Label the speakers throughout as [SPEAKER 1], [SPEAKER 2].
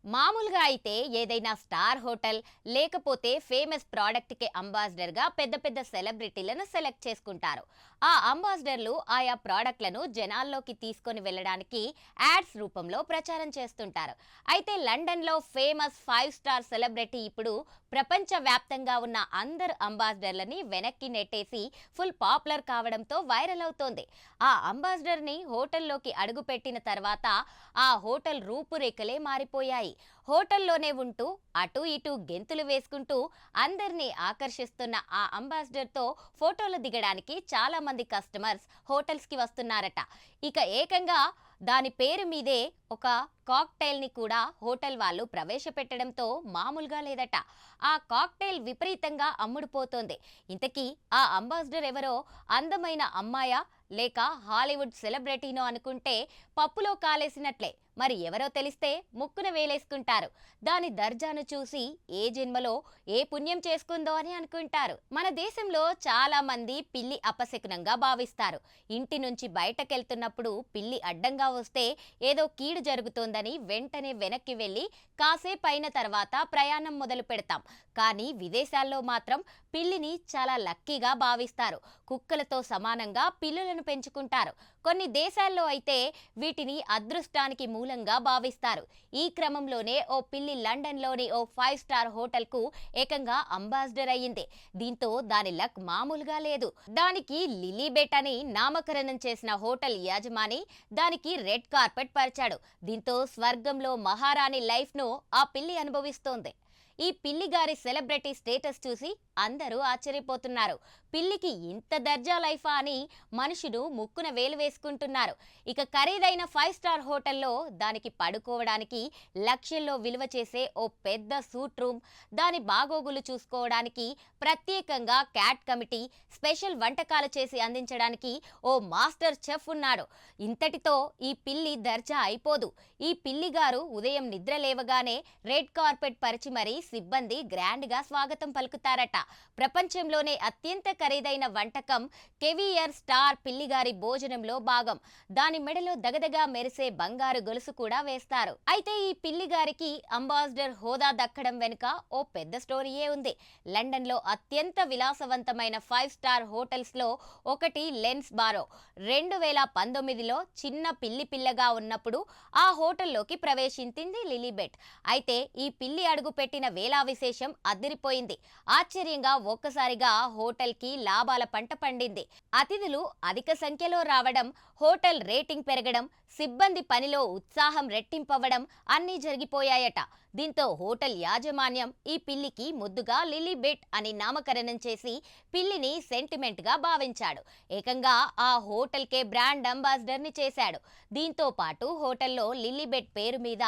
[SPEAKER 1] మామూలుగా అయితే ఏదైనా స్టార్ హోటల్ లేకపోతే ఫేమస్ ప్రోడక్ట్ కి అంబాసిడర్ గా పెద్ద పెద్ద సెలబ్రిటీలను సెలెక్ట్ చేసుకుంటారు. ఆ అంబాసిడర్లు ఆయా ప్రోడక్ట్లను జనాల్లోకి తీసుకొని వెళ్ళడానికి యాడ్స్ రూపంలో ప్రచారం చేస్తుంటారు. అయితే లండన్ లో ఫేమస్ 5 స్టార్ సెలబ్రిటీ ఇప్పుడు ప్రపంచ వ్యాప్తంగా ఉన్న అందరు అంబాసిడర్లని వెనక్కి నెట్టేసి ఫుల్ పాపులర్ కావడంతో వైరల్ అవుతోంది. ఆ అంబాసిడర్ ని హోటల్లోకి అడుగుపెట్టిన తర్వాత ఆ హోటల్ రూపురేఖలే మారిపోయాయి. హోటల్లోనే ఉంటూ అటు ఇటు గెంతులు వేసుకుంటూ అందరినీ ఆకర్షిస్తున్న ఆ అంబాసిడర్ తో ఫోటోలు దిగడానికి చాలా మంది కస్టమర్స్ హోటల్స్ కి వస్తున్నారట. ఇక ఏకంగా దాని పేరు మీదే ఒక కాక్టైల్ ని కూడా హోటల్ వాళ్ళు ప్రవేశపెట్టడంతో మామూలుగా లేదట. ఆ కాక్టైల్ విపరీతంగా అమ్ముడుపోతోంది. ఇంతకీ ఆ అంబాసిడర్ ఎవరో? అందమైన అమ్మాయా లేక హాలీవుడ్ సెలబ్రిటీనో అనుకుంటే పప్పులో కాలేసినట్లే. మరి ఎవరో తెలిస్తే ముక్కున వేలేసుకుంటారు. దాని దర్జాను చూసి ఏ జన్మలో ఏ పుణ్యం చేసుకుందో అని అనుకుంటారు. మన దేశంలో చాలా మంది పిల్లి అపశకునంగా భావిస్తారు. ఇంటి నుంచి బయటకెళ్తున్నప్పుడు పిల్లి అడ్డంగా వస్తే ఏదో కీడు జరుగుతోందని వెంటనే వెనక్కి వెళ్ళి కాసేపు అయిన తర్వాత ప్రయాణం మొదలు పెడతాం. కానీ విదేశాల్లో మాత్రం పిల్లిని చాలా లక్కీగా భావిస్తారు. కుక్కలతో సమానంగా పిల్లులను పెంచుకుంటారు. కొన్ని దేశాల్లో అయితే వీటిని అదృష్టానికి మూలంగా భావిస్తారు. ఈ క్రమంలోనే ఓ పిల్లి లండన్లోని ఓ 5 స్టార్ హోటల్కు ఏకంగా అంబాసిడర్ అయ్యింది. దీంతో దాని లక్ మామూలుగా లేదు. దానికి లిలీబెట్ అని నామకరణం చేసిన హోటల్ యాజమాని దానికి రెడ్ కార్పెట్ పరిచాడు. దీంతో స్వర్గంలో మహారాణి లైఫ్ ను ఆ పిల్లి అనుభవిస్తోంది. ఈ పిల్లి గారి సెలబ్రిటీ స్టేటస్ చూసి అందరూ ఆశ్చర్యపోతున్నారు. పిల్లికి ఇంత దర్జా లైఫా అని మనుషులు ముక్కున వేలు వేసుకుంటున్నారు. ఇక ఖరీదైన 5 స్టార్ హోటల్లో దానికి పడుకోవడానికి లక్షల్లో విలువ చేసే ఓ పెద్ద సూట్ రూమ్, దాని బాగోగులు చూసుకోవడానికి ప్రత్యేకంగా క్యాట్ కమిటీ, స్పెషల్ వంటకాలు చేసి అందించడానికి ఓ మాస్టర్ చెఫ్ ఉన్నాడు. ఇంతటితో ఈ పిల్లి దర్జా అయిపోదు. ఈ పిల్లి గారు ఉదయం నిద్ర లేవగానే రెడ్ కార్పెట్ పరిచి మరీ సిబ్బంది గ్రాండ్ గా స్వాగతం పలుకుతారట. ప్రపంచంలోనే అత్యంత ఖరీదైన వంటకం కెవియర్ స్టార్ పిల్లిగారి భోజనంలో భాగం. దాని మెడలో దగదగా మెరిసే బంగారు గొలుసు కూడా వేస్తారు. అయితే ఈ పిల్లిగారికి అంబాసిడర్ హోదా దక్కడం వెనుక ఓ పెద్ద స్టోరీయే ఉంది. లండన్ లో అత్యంత విలాసవంతమైన 5 స్టార్ హోటల్స్ లో ఒకటి లెన్స్ బారో. 2019లో చిన్న పిల్లి పిల్లగా ఉన్నప్పుడు ఆ హోటల్లోకి ప్రవేశించింది లిలీబెట్. అయితే ఈ పిల్లి అడుగు పెట్టిన వేళా విశేషం అదిరిపోయింది. ఆశ్చర్యంగా ఒక్కసారిగా హోటల్ కి లాభాల పంట పండింది. అతిథులు అధిక సంఖ్యలో రావడం, హోటల్ రేటింగ్ పెరగడం, సిబ్బంది పనిలో ఉత్సాహం రెట్టింపవడం అన్నీ జరిగిపోయాయట. దీంతో హోటల్ యాజమాన్యం ఈ పిల్లికి ముద్దుగా లిలీబెట్ అని నామకరణం చేసి పిల్లిని సెంటిమెంట్ గా భావించాడు. ఏకంగా ఆ హోటల్ కే బ్రాండ్ అంబాసిడర్ ని చేశాడు. దీంతో పాటు హోటల్లో లిలీబెట్ పేరు మీద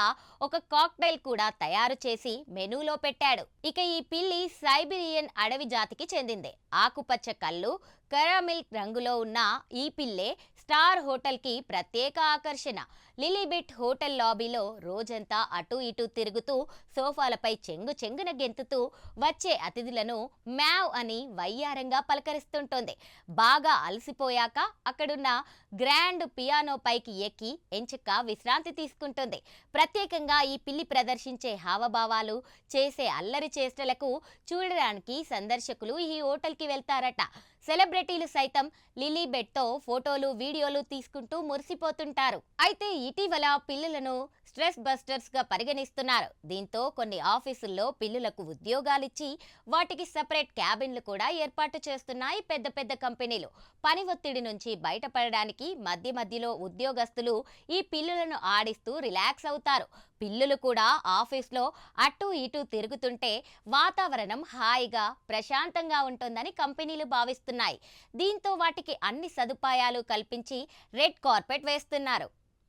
[SPEAKER 1] ఒక కాక్టైల్ కూడా తయారు చేసి మెనూలో పెట్టాడు. ఇక ఈ పిల్లి సైబీరియన్ అడవి జాతికి చెందింది. ఆకుపచ్చ కళ్ళు, కరామిల్ రంగులో ఉన్న ఈ పిల్లే స్టార్ హోటల్ కి ప్రత్యేక ఆకర్షణ. లిలీబెట్ హోటల్ లాబీలో రోజంతా అటు ఇటు తిరుగుతూ సోఫాలపై చెంగు చెంగున గెంతుతూ వచ్చే అతిథులను మ్యావ్ అని వయ్యారంగా పలకరిస్తుంటోంది. బాగా అలసిపోయాక అక్కడున్న గ్రాండ్ పియానో పైకి ఎక్కి ఎంచక్కా విశ్రాంతి తీసుకుంటుంది. ప్రత్యేకంగా ఈ పిల్లి ప్రదర్శించే హావభావాలు, చేసే అల్లరి చేష్టలకు చూడడానికి సందర్శకులు ఈ హోటల్ కి వెళ్తారట. సెలబ్రిటీలు సైతం లిలీబెట్ తో ఫోటోలు, వీడియోలు తీసుకుంటూ మురిసిపోతుంటారు. అయితే ఇటీవల పిల్లులను స్ట్రెస్ బస్టర్స్ గా పరిగణిస్తున్నారు. దీంతో కొన్ని ఆఫీసుల్లో పిల్లులకు ఉద్యోగాలిచ్చి వాటికి సెపరేట్ క్యాబిన్లు కూడా ఏర్పాటు చేస్తున్నాయి పెద్ద పెద్ద కంపెనీలు. పని ఒత్తిడి నుంచి బయటపడడానికి మధ్య మధ్యలో ఉద్యోగస్తులు ఈ పిల్లులను ఆడిస్తూ రిలాక్స్ అవుతారు. పిల్లులు కూడా ఆఫీస్లో అటు ఇటు తిరుగుతుంటే వాతావరణం హాయిగా ప్రశాంతంగా ఉంటుందని కంపెనీలు భావిస్తున్నాయి. దీంతో వాటికి అన్ని సదుపాయాలు కల్పించి రెడ్ కార్పెట్ వేస్తున్నారు.